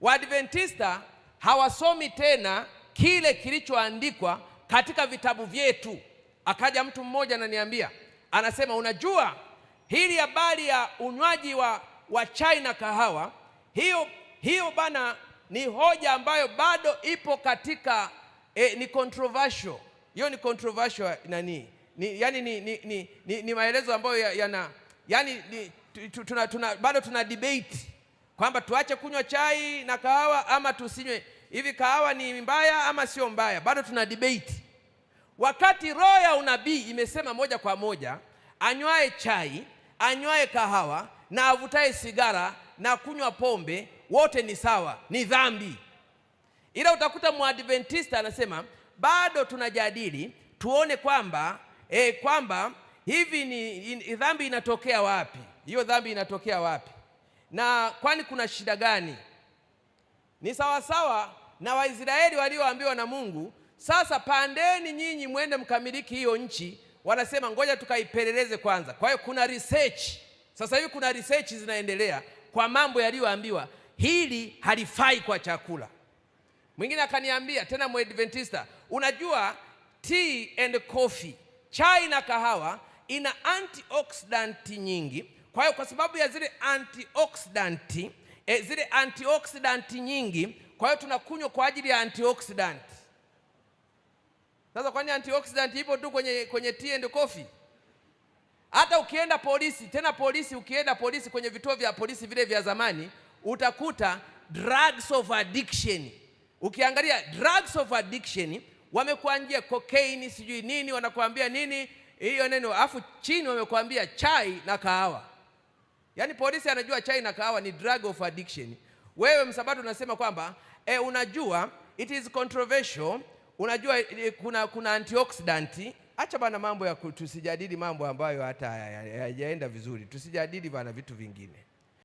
Waadventista hawasomi tena kile kilichoandikwa katika vitabu vyetu. Akaja mtu mmoja ananiambia, anasema, unajua hili habari ya unywaji wa chai na kahawa, hiyo bana ni hoja ambayo bado ipo katika ni controversial. Hiyo ni controversial ni maelezo ambayo bado tuna debate kwamba tuache kunywa chai na kahawa ama tusinywe. Hivi kahawa ni mbaya ama sio mbaya? Bado tuna debate. Wakati roho ya unabii imesema moja kwa moja, anywae chai, anywae kahawa na avutae sigara na kunywa pombe wote ni sawa, ni dhambi. Ila utakuta Mwadventista anasema bado tunajadili tuone kwamba hivi ni dhambi inatokea wapi? Hiyo dhambi inatokea wapi? Na kwani kuna shida gani? Ni sawa sawa na Waisraeli walioambiwa na Mungu, sasa pandeni nyinyi mwende mkamiliki hiyo nchi. Wanasema ngoja tukaipeleleze kwanza. Kwa hiyo kuna research. Sasa hivi kuna research zinaendelea kwa mambo yaliyoambiwa, hili halifai kwa chakula. Mwingine akaniambia tena Mwadventista, unajua tea and coffee, chai na kahawa ina antioxidant nyingi. Kwa hiyo kwa sababu ya zile antioxidant nyingi, kwa hiyo tunakunywa kwa ajili ya antioxidant. Sasa kwani antioxidant ipo tu kwenye tea and coffee? Hata ukienda polisi kwenye vituo vya polisi vile vya zamani, utakuta drugs of addiction. Ukiangalia drugs of addiction, wamekuambia cocaine sijui nini, wanakuambia nini hiyo neno, afu chini wamekuambia chai na kahawa. Yaani polisi anajua chai na kahawa ni drug of addiction. Wewe msabato unasema kwamba unajua it is controversial, unajua kuna antioxidant. Acha bana mambo ya tusijadili mambo ambayo hata hayajaenda vizuri. Tusijadili bana vitu vingine.